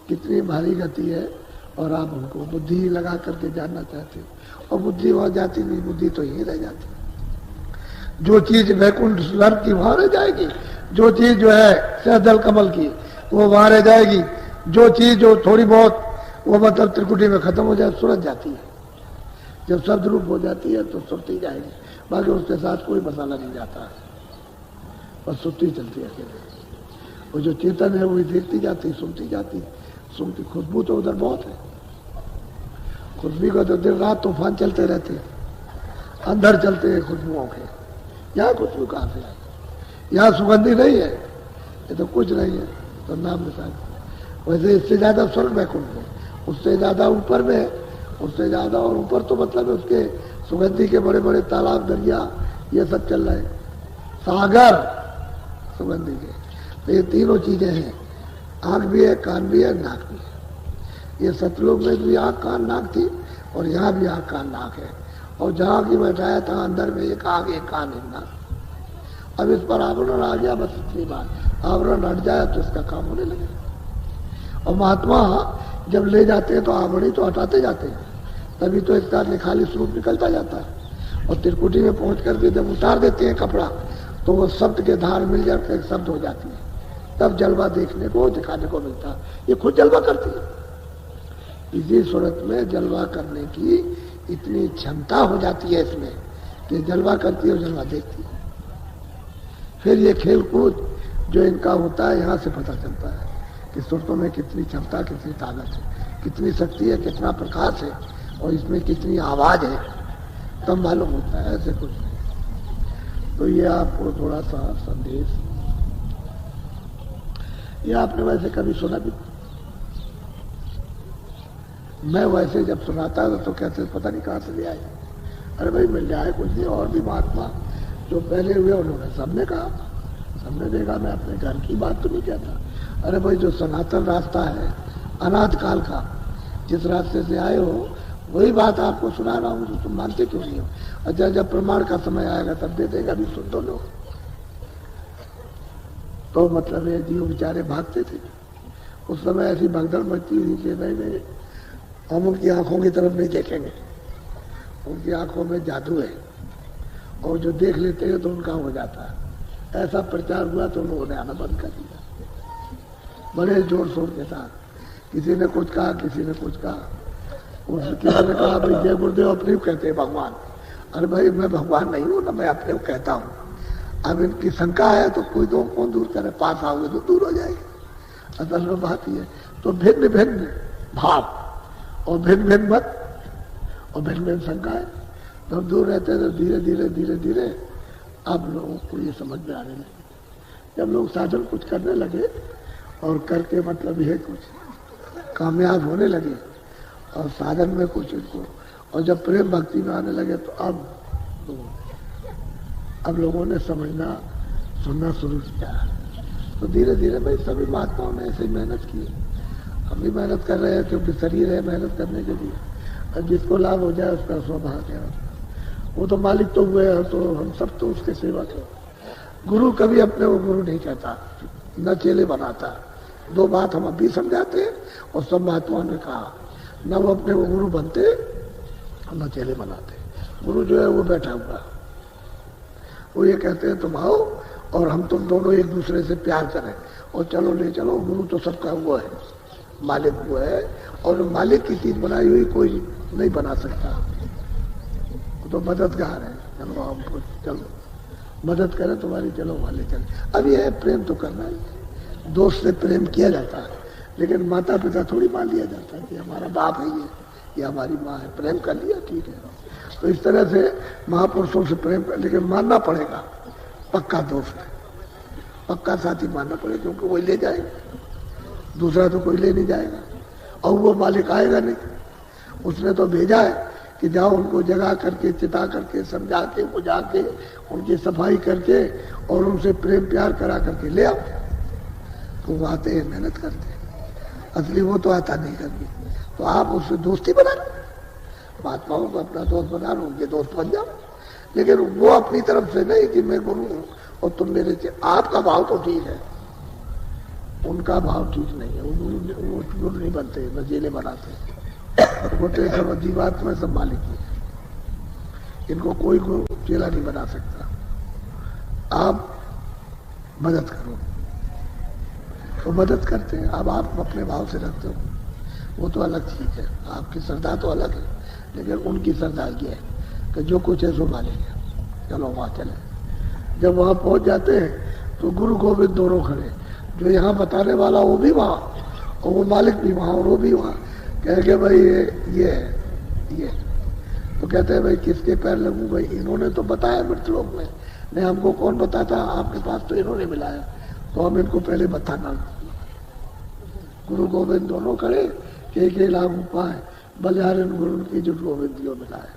कितनी भारी गति है, और आप उनको बुद्धि लगा करके जानना चाहते हो, और बुद्धि वहां जाती नहीं, बुद्धि तो यही रह जाती है। जो चीज वैकुंठ स्वर्ग की वहां रह जाएगी, जो चीज जो है सहदल कमल की वो वहां रह जाएगी, जो चीज जो थोड़ी बहुत वो मतलब त्रिकुटी में खत्म हो जाए सुरत जाती है। जब शब्द रूप हो जाती है तो सुरती जाएगी, बाकी उसके साथ कोई मसाला नहीं जाता है, बस सुरती चलती है अकेले। वो जो चेतन है वो देखती जाती, सुनती जाती, सुनती। खुशबू तो उधर बहुत है, खुशबू का तो दिन रात तूफान चलते रहते हैं, अंदर चलते हैं खुशबुओं के। यहाँ खुशबू कहाँ से आई? यहाँ सुगंधी नहीं है, ये तो कुछ नहीं है, तो नाम निशान। वैसे इससे ज्यादा स्वर्ग वैकुंठ में, उससे ज्यादा ऊपर में है, उससे ज्यादा, और ऊपर तो मतलब उसके सुगंधी के बड़े बड़े तालाब, दरिया, ये सब चल रहे हैं, सागर सुगंधी के। तो ये तीनों चीजें हैं, आंख भी है, कान भी है, नाक भी है। ये सतलोक में भी आंख कान नाक थी, और यहाँ भी आंख कान नाक है, और जहाँ की बैठाया था अंदर में एक आंख एक कान एक नाक। अब इस पर आवरण आ गया, बस इतनी बात, आवरण हट जाए तो इसका काम होने लगे। और महात्मा जब ले जाते हैं तो आवरण तो हटाते जाते हैं, तभी तो इसका निखाली स्वरूप निकलता जाता है। और त्रिकुटी में पहुंच करके जब उतार देते हैं कपड़ा, तो वो शब्द के धार मिल जाकर शब्द हो जाती है, तब जलवा देखने को दिखाने को मिलता है। ये खुद जलवा करती है। इसी सूरत में जलवा करने की इतनी क्षमता हो जाती है इसमें कि जलवा करती है और जलवा देखती है। फिर ये खेल कूद जो इनका होता है, यहाँ से पता चलता है कि सुरतों में कितनी क्षमता, कितनी ताकत है, कितनी शक्ति है, कितना प्रकाश है, और इसमें कितनी आवाज है, तब मालूम होता है, ऐसे कुछ नहीं। तो ये आपको थोड़ा सा संदेश, ये आपने वैसे कभी सुना भी? मैं वैसे जब सुनाता था तो कहते पता नहीं कहाँ से ले आए। अरे भाई मिल जाए कुछ नहीं। और भी महात्मा जो पहले हुए उन्होंने सबने कहा, सबने देखा, मैं अपने घर की बात तो नहीं कहता। अरे भाई जो सनातन रास्ता है अनाथ काल का, जिस रास्ते से आए हो वही बात आपको सुना रहा हूँ, तो तुम मानते क्यों नहीं हो? अच्छा जब प्रमाण का समय आएगा तब दे देगा, अभी सुन दो लोग। तो मतलब ये जीव बेचारे भागते थे, उस समय ऐसी भगदड़ मचती हुई कि नहीं हम उनकी आंखों की तरफ नहीं देखेंगे, उनकी आंखों में जादू है, और जो देख लेते हैं तो उनका हो जाता है। ऐसा प्रचार हुआ तो उन्होंने आना बंद कर दिया, बड़े जोर शोर के साथ। किसी ने कुछ कहा, किसी ने कुछ कहा। किसी ने कहा भाई जय गुरुदेव अपने कहते हैं भगवान। अरे भाई मैं भगवान नहीं हूँ ना, मैं अपने को कहता हूँ। अब इनकी शंका है तो कोई तो कौन दूर करे, पास आओगे तो दूर हो जाएगी। असल में बात ये, तो भिन्न भिन्न भाव और भिन्न भिन्न मत और भिन्न भिन्न शंकाएं, तो हम दूर रहते तो धीरे धीरे धीरे धीरे आप लोगों को ये समझ में आने लगे। जब लोग साधन कुछ करने लगे और करके मतलब ये कुछ कामयाब होने लगे और साधन में कुछ इनको, और जब प्रेम भक्ति में आने लगे तो अब लोगों ने समझना सुनना शुरू किया। तो धीरे धीरे भाई सभी महात्माओं ने ऐसे मेहनत की, हम भी मेहनत कर रहे हैं क्योंकि शरीर है मेहनत करने के लिए, और जिसको लाभ हो जाए उसका सौभाग्य है। वो तो मालिक तो हुए हैं, तो हम सब तो उसके सेवक हैं। गुरु कभी अपने को गुरु नहीं कहता, न चेले बनाता। दो बात हम अभी समझाते हैं और सब महात्माओं ने कहा, न वो अपने को गुरु बनते और न चेले बनाते। गुरु जो है वो बैठा हुआ, वो ये कहते हैं तुम आओ और हम तुम दोनों एक दूसरे से प्यार करें और चलो ले चलो। गुरु तो सबका वो है, मालिक वो है, और मालिक की चीज बनाई हुई कोई नहीं बना सकता। वो तो मददगार है, चलो आप चलो मदद करें तुम्हारी, चलो वाले चले। अब ये है प्रेम तो करना ही, दोस्त से प्रेम किया जाता है, लेकिन माता पिता थोड़ी मान लिया जाता है कि हमारा बाप है ये हमारी माँ है। प्रेम कर लिया ठीक है। तो इस तरह से महापुरुषों से प्रेम कर, लेकिन मानना पड़ेगा पक्का दोस्त, पक्का साथी मानना पड़ेगा, क्योंकि वही ले जाएगा, दूसरा तो कोई ले नहीं जाएगा। और वो मालिक आएगा नहीं, उसने तो भेजा है कि जाओ उनको जगा करके, चिता करके, समझा के, बुझा के, उनकी सफाई करके और उनसे प्रेम प्यार करा करके ले आओ। तो वो आते हैं, मेहनत करते हैं, असली वो तो आता नहीं करके। तो आप उससे दोस्ती बना लो, महात्माओं को अपना दोस्त बना लो, उनके दोस्त बन जाओ, लेकिन वो अपनी तरफ से नहीं कि मैं गुरु हूं और तुम मेरे से। आपका भाव तो ठीक है, उनका भाव ठीक नहीं है, वो चूर नहीं बनते, नजीले बनाते। वो तो सब जीवात में सब मालिक ही है, इनको कोई को चेला नहीं बना सकता। आप मदद करो तो मदद करते हैं। अब आप अपने भाव से रखते हो, वो तो अलग चीज है, आपकी श्रद्धा तो अलग है, लेकिन उनकी श्रद्धा ये है कि जो कुछ है सो मालिक है, चलो वहां चले। जब वहां पहुंच जाते हैं तो गुरु गोविंद दोनों खड़े, जो यहाँ बताने वाला वो भी वहां और वो मालिक भी वहां और वो भी वहां, कह के भाई ये है ये। तो कहते हैं भाई किसके पैर लगूं भाई, इन्होंने तो बताया मृतलोक में, नहीं हमको कौन बताता, आपके पास तो इन्होंने मिलाया, तो हम इनको पहले बताना। गुरु गोविंद दोनों खड़े, के लागू पाए बलिहारन गुरु की जो गोविंद जो मिलाया,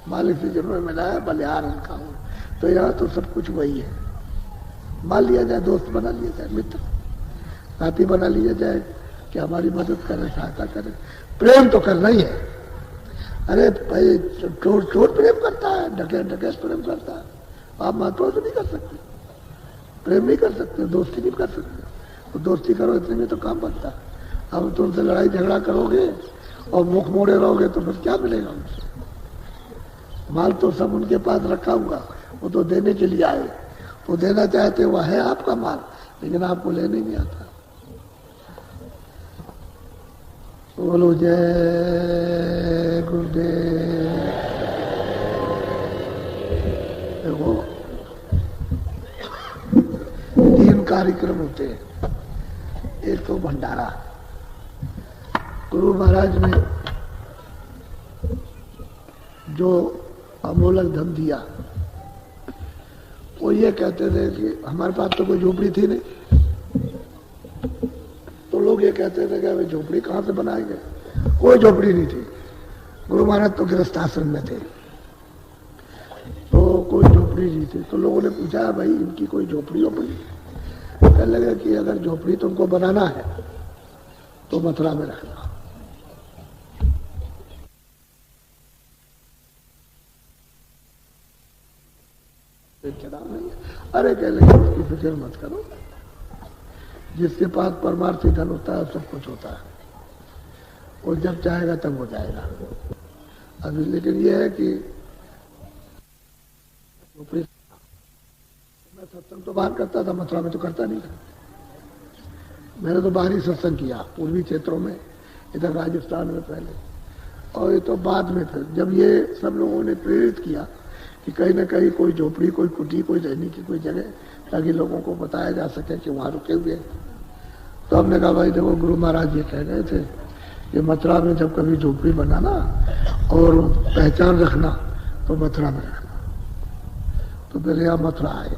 मालिक से जिन्होंने मिलाया बलिहारन का हूं। तो यहाँ तो सब कुछ वही है, मान लिया जाए, दोस्त बना लिया जाए, मित्र साथी बना लिया जाए कि हमारी मदद करे, सहायता करे। प्रेम तो करना ही है। अरे भाई चोर चोर प्रेम करता है, डकैत डकैत प्रेम करता है, आप महात्मा से नहीं कर सकते, प्रेम नहीं कर सकते, दोस्ती नहीं कर सकते। तो दोस्ती करो इतने में तो काम बनता है। अब तुमसे लड़ाई झगड़ा करोगे और मुख मोड़े रहोगे तो फिर क्या मिलेगा उनसे? माल तो सब उनके पास रखा हुआ, वो तो देने के लिए आए, वो देना चाहते, वह है आपका माल, लेकिन आपको लेने नहीं आता। बोलो जय गुरुदेव। देखो 3 कार्यक्रम होते हैं। एक तो भंडारा, गुरु महाराज ने जो अमोलक धन दिया, वो ये कहते थे कि हमारे पास तो कोई झोपड़ी थी नहीं, तो लोग ये कहते थे कि भाई झोपड़ी कहाँ से बनाएंगे, कोई झोपड़ी नहीं थी। गुरु महाराज तो गृहस्थ आश्रम में थे, तो कोई झोपड़ी नहीं थी। तो लोगों ने पूछा भाई इनकी कोई झोपड़ी वोपड़ी, कहने लगे कि अगर झोपड़ी तुमको बनाना है तो मथुरा में रखना। नहीं, अरे कह लगे उसकी फिक्र मत करो, जिसके पास परमार्थी धन होता है सब कुछ होता है, वो जब चाहेगा तब हो जाएगा। अभी लेकिन ये है कि मैं सत्संग तो बाहर करता था, मथुरा में तो करता नहीं था। मैंने तो बाहर ही सत्संग किया, पूर्वी क्षेत्रों में, इधर राजस्थान में पहले, और ये तो बाद में फिर जब ये सब लोगों ने प्रेरित किया कि कहीं ना कहीं कोई झोपड़ी, कोई कुटी, कोई रहने की कोई जगह, ताकि लोगों को बताया जा सके कि वहां रुके हुए। तो हमने कहा भाई देखो गुरु महाराज ये कह गए थे कि मथुरा में जब कभी झोपड़ी बनाना और पहचान रखना तो मथुरा में रखना। तो फिर यहाँ मथुरा आए।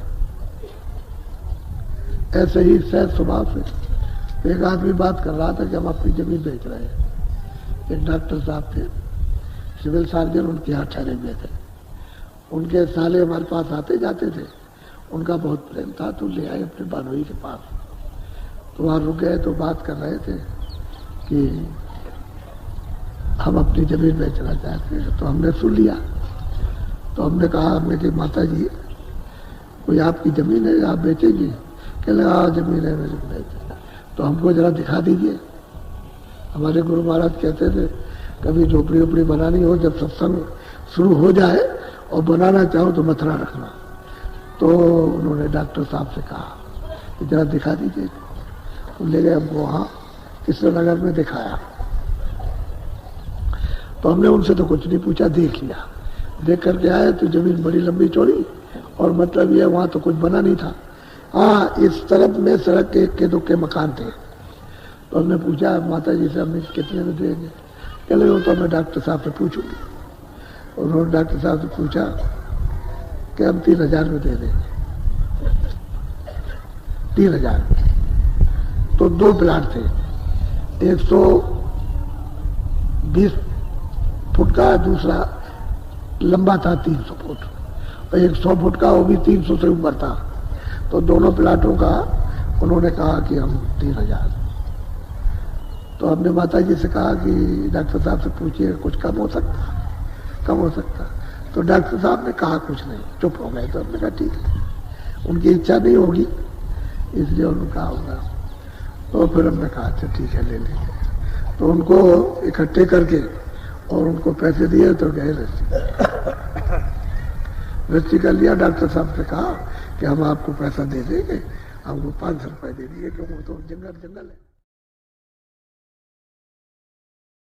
ऐसे ही सहज स्वभाव से तो एक आदमी बात कर रहा था कि हम अपनी जमीन बेच रहे हैं। एक डॉक्टर साहब थे, सिविल सर्जन, उनके यहाँ ठहरे हुए थे। उनके साले हमारे पास आते जाते थे, उनका बहुत प्रेम था, तो ले आए अपने बानोई के पास। तो वहाँ रुक गए तो बात कर रहे थे कि हम अपनी जमीन बेचना चाहते हैं। तो हमने सुन लिया। तो हमने कहा, हमने कि माता जी कोई आपकी जमीन है आप बेचेंगी? कह लगा हाँ जमीन है मेरी बेच। तो हमको जरा दिखा दीजिए। हमारे गुरु महाराज कहते थे कभी झोपड़ी वोपड़ी बनानी हो, जब सत्संग शुरू हो जाए और बनाना चाहो तो मथुरा रखना। तो उन्होंने डॉक्टर साहब से कहा कि जरा दिखा दीजिए। तो ले गए हमको वहाँ कृष्णनगर में दिखाया। तो हमने उनसे तो कुछ नहीं पूछा, देख लिया। देख करके आए तो जमीन बड़ी लंबी चौड़ी, और मतलब ये वहाँ तो कुछ बना नहीं था। हाँ, इस तरफ में सड़क के इक्के दुक्के मकान थे। तो हमने पूछा माता जी से हमें कितने में देंगे? कह लगे वो तो मैं डॉक्टर साहब से पूछूंगी। उन्होंने डॉक्टर साहब से पूछा कि हम 3,000 में दे देंगे। 3,000। तो 2 प्लाट थे, 120 फुट का, दूसरा लंबा था 300 फुट, और 100 फुट का, वो भी 300 से ऊपर था। तो दोनों प्लाटों का उन्होंने कहा कि हम 3,000। तो हमने माता जी से कहा कि डॉक्टर साहब से पूछिए कुछ कम हो सकता, कम हो सकता। तो डॉक्टर साहब ने कहा कुछ नहीं, चुप हो गए। तो हमने कहा ठीक है, उनकी इच्छा नहीं होगी इसलिए उन्होंने कहा होगा। तो फिर हमने कहा अच्छा ठीक है ले लेंगे। तो उनको इकट्ठे करके और उनको पैसे दिए तो गए रजिस्ट्री कर लिया। डॉक्टर साहब से कहा कि हम आपको पैसा दे देंगे, हमको 500 रुपए दे दिए क्योंकि वो तो जंगल है।